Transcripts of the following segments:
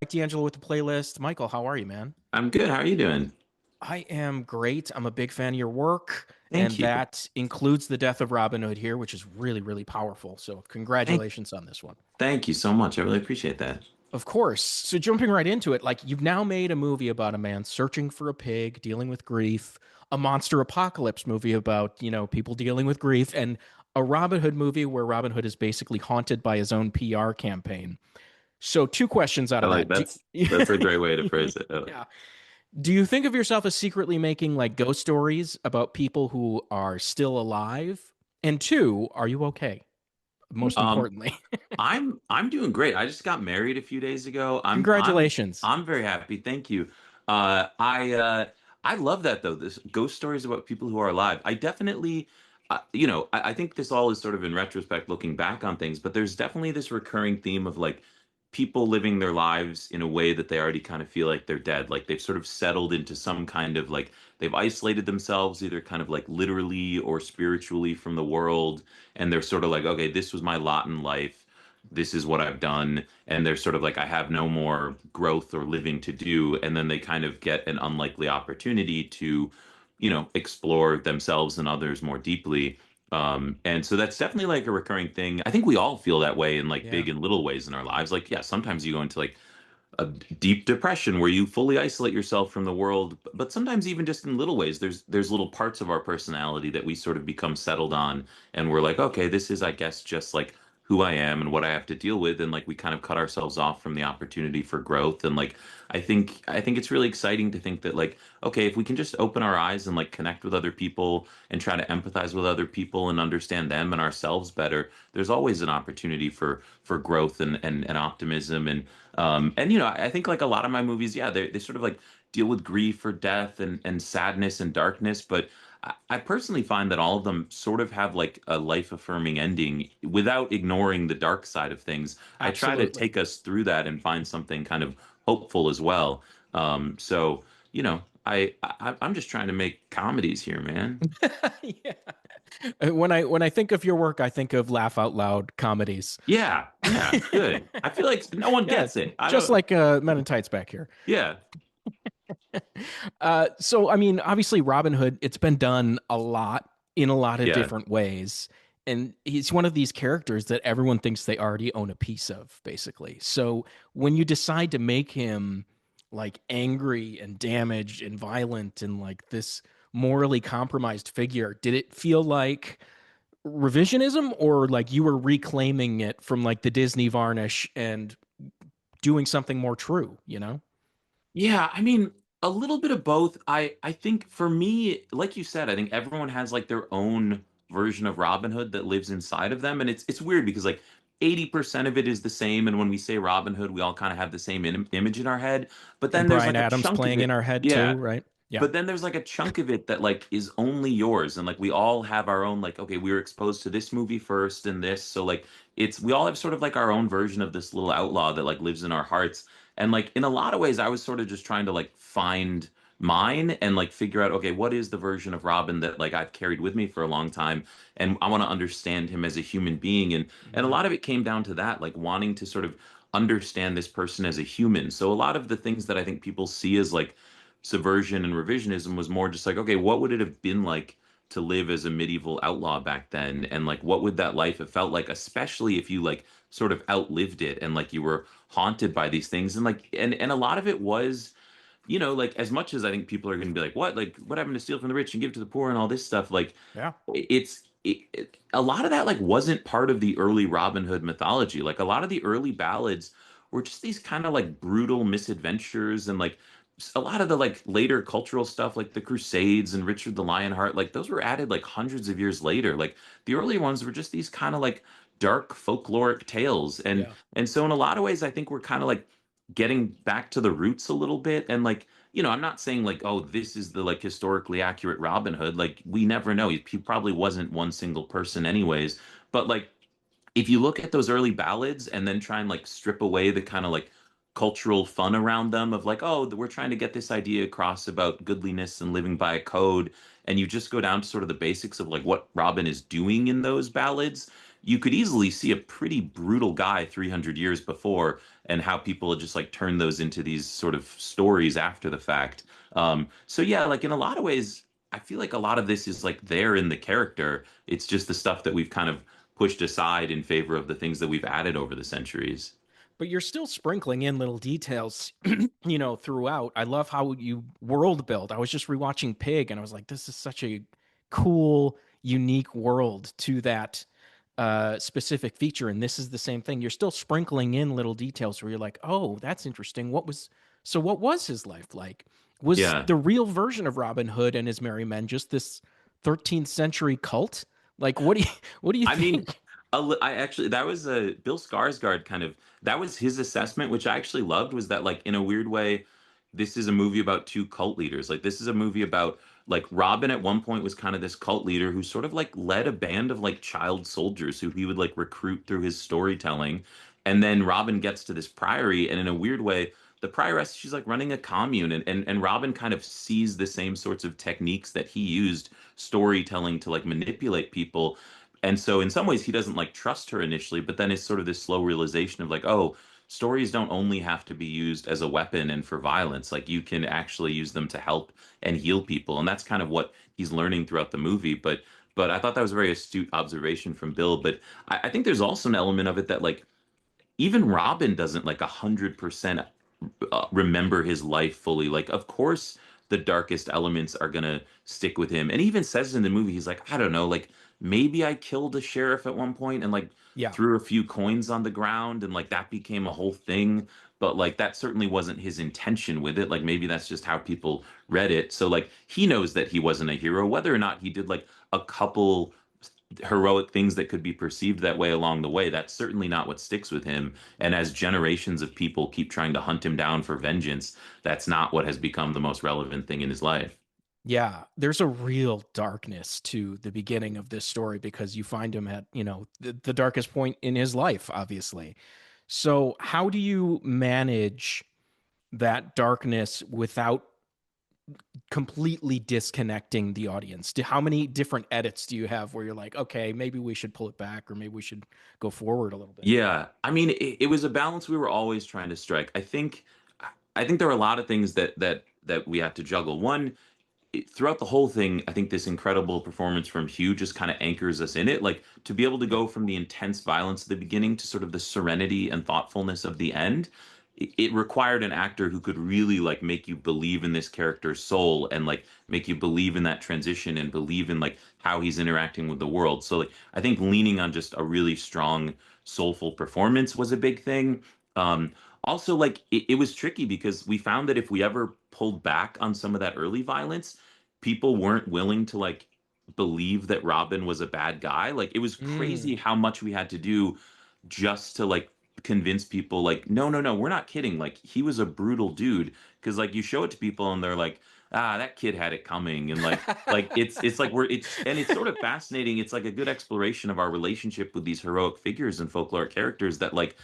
Mike D'Angelo with the playlist. Michael, how are you, man? I'm good. How are you doing? I am great. I'm a big fan of your work, Thank and you. that includes the death of Robin Hood here, which is really, really powerful. So, Thank congratulations on this one. thank you so much. I really appreciate that. Of course. So, jumping right into it, like you've now made a movie about a man searching for a pig, dealing with grief, a monster apocalypse movie about, people dealing with grief, and a Robin Hood movie where Robin Hood is basically haunted by his own PR campaign. So, two questions out I of like that. that's a great way to phrase it. Yeah. Do you think of yourself as secretly making like ghost stories about people who are still alive? And two, are you okay? Most Um, importantly, I'm doing great. I just got married a few days ago. congratulations. I'm very happy. Thank you. I love that though. This ghost stories about people who are alive. I definitely I think this all is sort of in retrospect looking back on things, but there's definitely this recurring theme of like people living their lives in a way that they already kind of feel like they're dead. Like they've sort of settled into some kind of like they've isolated themselves either kind of like literally or spiritually from the world, and they're sort of like, okay, this was my lot in life, this is what I've done, and they're sort of like, I have no more growth or living to do, and then they kind of get an unlikely opportunity to, explore themselves and others more deeply. And so that's definitely like a recurring thing. I think we all feel that way in like Yeah, big and little ways in our lives. Like, yeah, sometimes you go into like a deep depression where you fully isolate yourself from the world, but sometimes even just in little ways there's little parts of our personality that we sort of become settled on, and we're like, okay, this is, I guess, just like who I am and what I have to deal with, and like we kind of cut ourselves off from the opportunity for growth. And like I think it's really exciting to think that, like, okay, if we can just open our eyes and like connect with other people and try to empathize with other people and understand them and ourselves better, there's always an opportunity for growth and optimism. And I think like a lot of my movies, yeah, they sort of like deal with grief or death and sadness and darkness, but I personally find that all of them sort of have like a life affirming ending without ignoring the dark side of things. I try to absolutely. take us through that and find something kind of hopeful as well. So I'm just trying to make comedies here, man. Yeah. When I think of your work, I think of laugh out loud comedies. Yeah, yeah, good. I feel like no one Yeah, gets it. I just don't. like Men in Tights back here. Yeah, So I mean, obviously, Robin Hood, it's been done a lot in a lot of yeah. different ways. And he's one of these characters that everyone thinks they already own a piece of, basically. So when you decide to make him like angry and damaged and violent and like this morally compromised figure, did it feel like revisionism or like you were reclaiming it from like the Disney varnish and doing something more true, you know? Yeah, I mean, a little bit of both. I think for me, like you said, I think everyone has like their own version of Robin Hood that lives inside of them, and it's weird because like 80% of it is the same, and when we say Robin Hood, we all kind of have the same image in our head. But And then there's Brian like a Adams chunk of playing in it, our head too, yeah. right? Yeah. But then there's like a chunk of it that like is only yours, and like we all have our own, like, okay, we were exposed to this movie first and this, so like it's we all have sort of like our own version of this little outlaw that like lives in our hearts. And like in a lot of ways I was sort of just trying to like find mine and like figure out, okay, what is the version of Robin that like I've carried with me for a long time, and I want to understand him as a human being. And a Mhm. lot of it came down to that, like wanting to sort of understand this person as a human. So a lot of the things that I think people see as like subversion and revisionism was more just like, okay, what would it have been like to live as a medieval outlaw back then? And like, what would that life have felt like, especially if you like sort of outlived it and like you were haunted by these things? And like, and a lot of it was, like, as much as I think people are going to be like, what, like, what happened to steal from the rich and give to the poor and all this stuff? Like, Yeah. a lot of that like wasn't part of the early Robin Hood mythology. Like a lot of the early ballads were just these kind of like brutal misadventures, and like a lot of the like later cultural stuff like the Crusades and Richard the Lionheart, like those were added like hundreds of years later. Like the early ones were just these kind of like dark folkloric tales. and Yeah. and so in a lot of ways I think we're kind of like getting back to the roots a little bit. And like, I'm not saying like, oh, this is the like historically accurate Robin Hood. Like we never know. He probably wasn't one single person anyways. But like if you look at those early ballads and then try and like strip away the kind of like cultural fun around them of like, oh, we're trying to get this idea across about goodliness and living by a code, and you just go down to sort of the basics of like what Robin is doing in those ballads, you could easily see a pretty brutal guy 300 years before, and how people had just like turned those into these sort of stories after the fact. So yeah, like in a lot of ways, I feel like a lot of this is like there in the character. It's just the stuff that we've kind of pushed aside in favor of the things that we've added over the centuries. But you're still sprinkling in little details, throughout. I love how you world build. I was just rewatching Pig, and I was like, this is such a cool, unique world to that specific feature. And this is the same thing. You're still sprinkling in little details where you're like, oh, that's interesting. What was his life like? Was Yeah. the real version of Robin Hood and his merry men just this 13th century cult? Like, what do you I mean, think? I actually, that was a Bill Skarsgård kind of, that was his assessment, which I actually loved, was that like in a weird way, this is a movie about two cult leaders. Like this is a movie about like Robin at one point was kind of this cult leader who sort of like led a band of like child soldiers who he would like recruit through his storytelling. And then Robin gets to this priory, and in a weird way, the prioress, she's like running a commune, and Robin kind of sees the same sorts of techniques that he used, storytelling, to like manipulate people. And so in some ways he doesn't like trust her initially, but then it's sort of this slow realization of like, oh, stories don't only have to be used as a weapon and for violence. Like you can actually use them to help and heal people. And that's kind of what he's learning throughout the movie. But I thought that was a very astute observation from Bill. But I think there's also an element of it that like even Robin doesn't like 100% remember his life fully. Like, of course, the darkest elements are gonna stick with him. And he even says in the movie, he's like, I don't know, like maybe I killed a sheriff at one point and like Yeah. threw a few coins on the ground and like that became a whole thing. But like that certainly wasn't his intention with it. Like maybe that's just how people read it. So like he knows that he wasn't a hero, whether or not he did like a couple heroic things that could be perceived that way along the way. That's certainly not what sticks with him. And as generations of people keep trying to hunt him down for vengeance, that's not what has become the most relevant thing in his life. Yeah, there's a real darkness to the beginning of this story because you find him at, the darkest point in his life, obviously. So, how do you manage that darkness without completely disconnecting the audience? How many different edits do you have where you're like, okay, maybe we should pull it back or maybe we should go forward a little bit? Yeah, I mean, it was a balance we were always trying to strike. I think there are a lot of things that we have to juggle. One, throughout the whole thing, I think this incredible performance from Hugh just kind of anchors us in it. Like to be able to Yeah. go from the intense violence at the beginning to sort of the serenity and thoughtfulness of the end, it required an actor who could really like make you believe in this character's soul and like make you believe in that transition and believe in like how he's interacting with the world. So like I think leaning on just a really strong, soulful performance was a big thing. Um, Also, like it was tricky because we found that if we ever pulled back on some of that early violence, people weren't willing to like believe that Robin was a bad guy. Like it was crazy Mm. how much we had to do just to like convince people like no, no, no, we're not kidding. Like he was a brutal dude. Because like you show it to people and they're like, ah, that kid had it coming. And like it's like it's sort of fascinating. It's like a good exploration of our relationship with these heroic figures and folkloric characters that like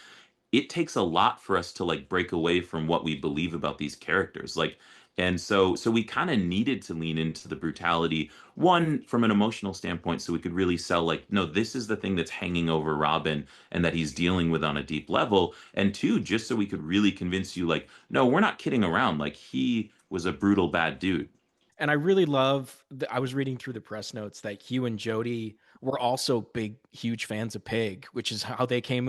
it takes a lot for us to like break away from what we believe about these characters. Like, and so we kind of needed to lean into the brutality, one from an emotional standpoint, so we could really sell like, no, this is the thing that's hanging over Robin and that he's dealing with on a deep level. And two, just so we could really convince you, like, no, we're not kidding around. Like he was a brutal bad dude. And I really love I was reading through the press notes that Hugh and Jody were also big, huge fans of Pig, which is how they came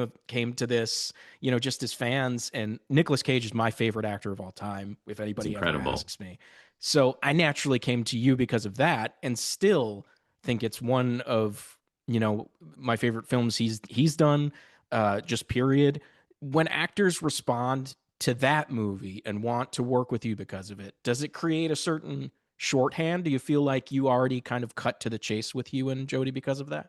to this, just as fans. And Nicolas Cage is my favorite actor of all time, if It's anybody ever incredible. asks me. So I naturally came to you because of that, and still think it's one of my favorite films he's done. Just period. When actors respond to that movie and want to work with you because of it, does it create a certain shorthand? Do you feel like you already kind of cut to the chase with you and Jody because of that?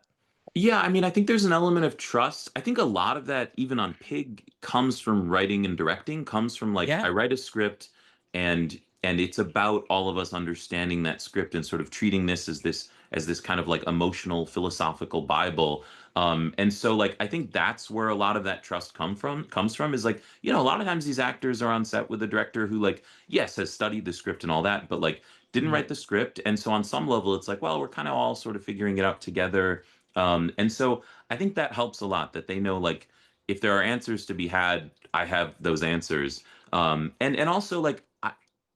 Yeah, I mean, I think there's an element of trust. I think a lot of that, even on Pig, comes from writing and directing, comes from like Yeah. I write a script and it's about all of us understanding that script and sort of treating this as this kind of like emotional philosophical Bible. And so like I think that's where a lot of that trust comes from is like, a lot of times these actors are on set with a director who like, yes, has studied the script and all that, but like didn't Mm. write the script. And so on some level, it's like, well, we're kind of all sort of figuring it out together. And so I think that helps a lot that they know like if there are answers to be had, I have those answers. And also like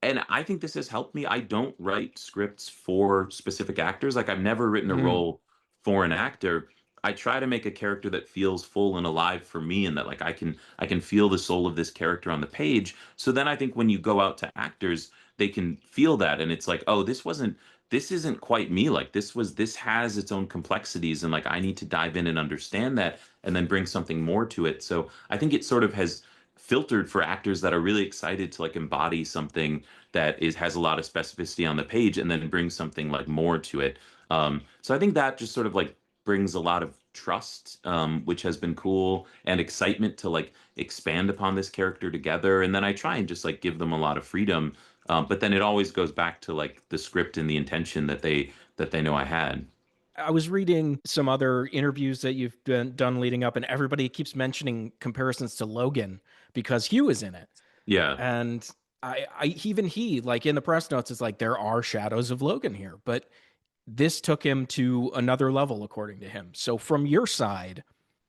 and I think this has helped me. I don't write scripts for specific actors. Like I've never written a Mm. role for an actor. I try to make a character that feels full and alive for me and that like I can feel the soul of this character on the page. So then I think when you go out to actors, they can feel that and it's like, "Oh, this isn't quite me. Like this has its own complexities and like I need to dive in and understand that and then bring something more to it." So I think it sort of has filtered for actors that are really excited to like embody something that is has a lot of specificity on the page and then bring something like more to it. So I think that just sort of like brings a lot of trust, which has been cool, and excitement to like expand upon this character together. And then I try and just like give them a lot of freedom. But then it always goes back to like the script and the intention that they know I had. I was reading some other interviews that you've been done leading up, and everybody keeps mentioning comparisons to Logan because Hugh is in it. Yeah. And even he, like in the press notes, is like there are shadows of Logan here, but this took him to another level, according to him. So, from your side,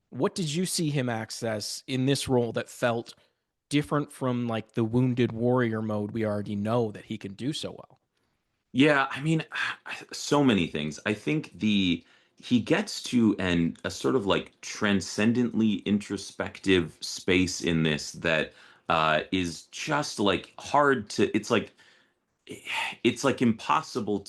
what did you see him access in this role that felt different from like the wounded warrior mode we already know that he can do so well? Yeah, I mean, so many things. I think the he gets to an a sort of like transcendently introspective space in this that is just like hard to it's like impossible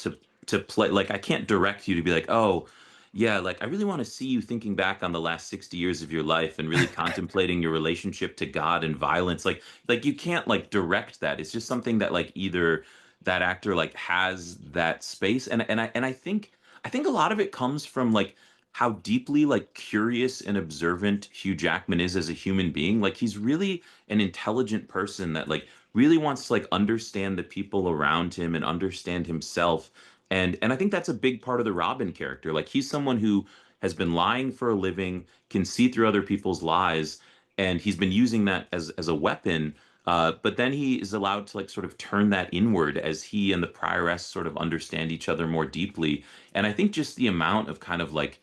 to play. Like I can't direct you to be like, oh, yeah, like I really want to see you thinking back on the last 60 years of your life and really contemplating your relationship to God and violence. Like you can't like direct that. It's just something that like either that actor like has that space and I think a lot of it comes from like how deeply like curious and observant Hugh Jackman is as a human being. Like he's really an intelligent person that like really wants to like understand the people around him and understand himself. And I think that's a big part of the Robin character. Like he's someone who has been lying for a living, can see through other people's lies, and he's been using that as a weapon. But then he is allowed to like sort of turn that inward as he and the prioress sort of understand each other more deeply. And I think just the amount of kind of like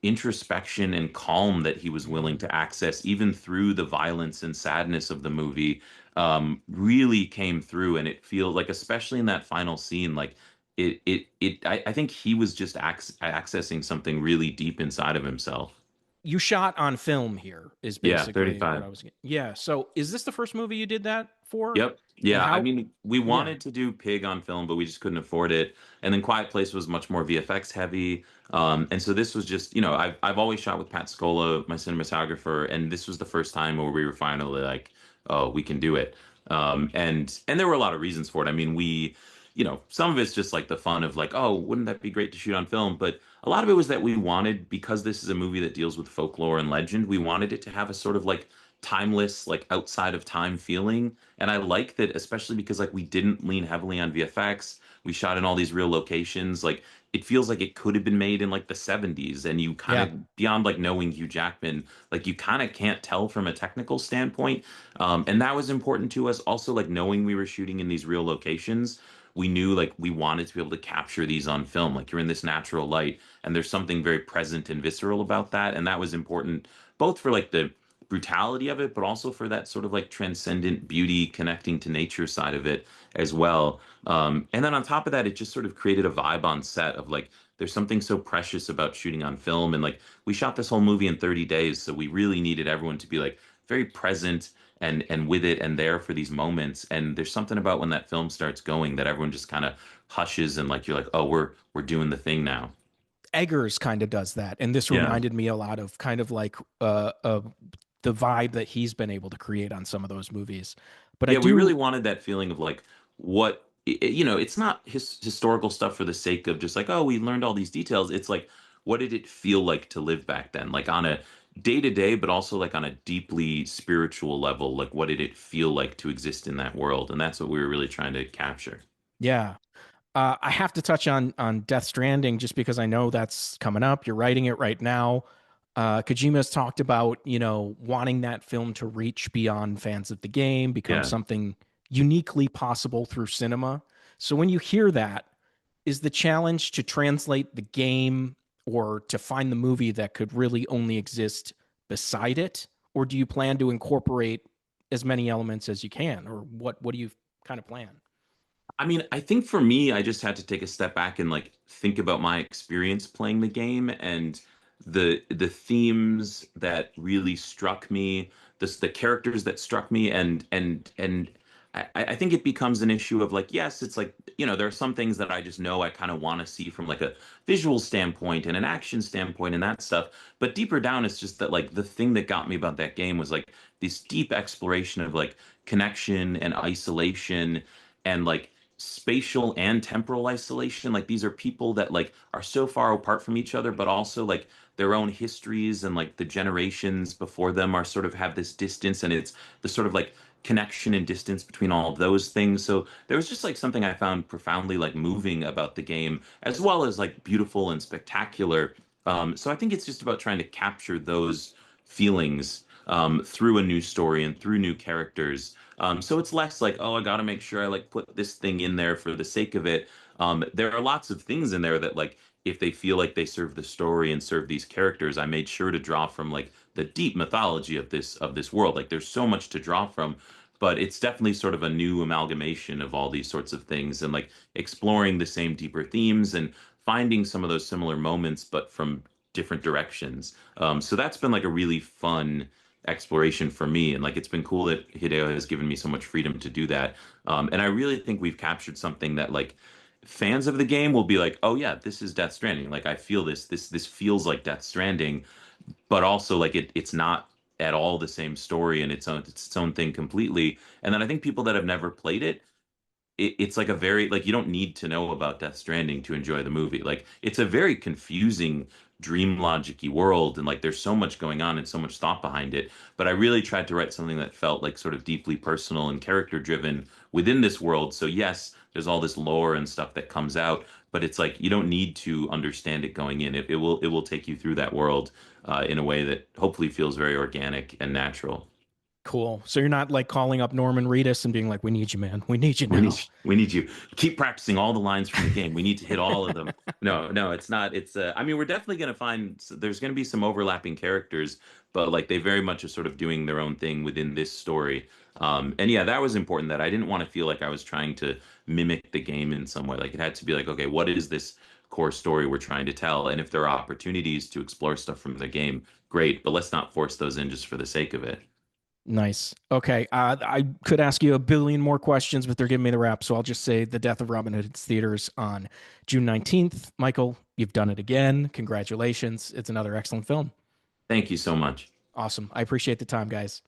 introspection and calm that he was willing Mm. to access, even through the violence and sadness of the movie, really came through. And it feels like, especially in that final scene, like I think he was just accessing something really deep inside of himself. You shot on film here, is Yeah, basically what 35. I was getting. Yeah. So, is this the first movie you did that for? Yep. And Yeah. I how? mean, we Yeah. wanted to do Pig on film, but we just couldn't afford it. And then Quiet Place was much more VFX heavy. And so this was just, I've always shot with Pat Scola, my cinematographer, and this was the first time where we were finally like, oh, we can do it. And there were a lot of reasons for it. I mean, some of it's just like the fun of like, oh, wouldn't that be great to shoot on film? But a lot of it was that we wanted, because this is a movie that deals with folklore and legend, we wanted it to have a sort of like timeless, like outside of time feeling. And I like that, especially because like we didn't lean heavily on VFX. We shot in all these real locations. Like it feels like it could have been made in like the 70s. And you kind Yeah. of, beyond like knowing Hugh Jackman, like you kind of can't tell from a technical standpoint. And that was important to us. Also, like knowing we were shooting in these real locations, we knew like we wanted to be able to capture these on film. Like you're in this natural light, and there's something very present and visceral about that. And that was important both for like the brutality of it, but also for that sort of like transcendent beauty connecting to nature side of it as well. And then on top of that, it just sort of created a vibe on set of like, there's something so precious about shooting on film. And like, we shot this whole movie in 30 days. So we really needed everyone to be like very present and with it and there for these moments. And there's something about when that film starts going that everyone just kind of hushes and like, you're like, oh, we're doing the thing now. Eggers kind of does that, and this Yeah. reminded me a lot of kind of like the vibe that he's been able to create on some of those movies. But I Yeah, we really do, wanted that feeling of like it's not historical stuff for the sake of just like, oh, we learned all these details. It's like, what did it feel like to live back then? Like on a day to day, but also like on a deeply spiritual level. Like, what did it feel like to exist in that world? And that's what we were really trying to capture. yeah. I have to touch on Death Stranding just because I know that's coming up. You're writing it right now. Kojima's talked about wanting that film to reach beyond fans of the game, become Yeah. something uniquely possible through cinema. So when you hear that, is the challenge to translate the game or to find the movie that could really only exist beside it? Or do you plan to incorporate as many elements as you can? Or what do you kind of plan? I mean, I think for me, I just had to take a step back and like think about my experience playing the game and the themes that really struck me, the characters that struck me, and I think it becomes an issue of like, yes, it's like, there are some things that I just know I kind of want to see from like a visual standpoint and an action standpoint and that stuff. But deeper down, it's just that like the thing that got me about that game was like this deep exploration of like connection and isolation and like spatial and temporal isolation. Like these are people that like are so far apart from each other, but also like their own histories and like the generations before them are sort of have this distance, and it's the sort of like connection and distance between all of those things. So there was just like something I found profoundly like moving about the game, as well as like beautiful and spectacular. So I think it's just about trying to capture those feelings through a new story and through new characters. So it's less like, oh, I got to make sure I like put this thing in there for the sake of it. There are lots of things in there that like if they feel like they serve the story and serve these characters, I made sure to draw from like the deep mythology of this world. Like there's so much to draw from, but it's definitely sort of a new amalgamation of all these sorts of things and like exploring the same deeper themes and finding some of those similar moments, but from different directions. So that's been like a really fun exploration for me. And like it's been cool that Hideo has given me so much freedom to do that. And I really think we've captured something that like fans of the game will be like, oh yeah, this is Death Stranding. Like I feel this feels like Death Stranding, but also like it's not at all the same story and it's its own thing completely. And then I think people that have never played it's like a very like you don't need to know about Death Stranding to enjoy the movie. Like it's a very confusing dream logic-y world and like there's so much going on and so much thought behind it. But I really tried to write something that felt like sort of deeply personal and character driven within this world. So yes, there's all this lore and stuff that comes out, but it's like you don't need to understand it going in. It will take you through that world in a way that hopefully feels very organic and natural. Cool. So you're not like calling up Norman Reedus and being like, "We need you, man. We need you now." We need you. Keep practicing all the lines from the game. We need to hit all of them. No, no, it's not. It's I mean, we're definitely going to find there's going to be some overlapping characters, but like they very much are sort of doing their own thing within this story. And yeah, that was important that I didn't want to feel like I was trying to mimic the game in some way. Like it had to be like, okay, what is this core story we're trying to tell? And if there are opportunities to explore stuff from the game, great, but let's not force those in just for the sake of it. Nice. Okay. I could ask you a billion more questions, but they're giving me the wrap. So I'll just say The Death of Robin Hood hits theaters on June 19th. Michael, you've done it again. Congratulations. It's another excellent film. Thank you so much. Awesome. I appreciate the time, guys.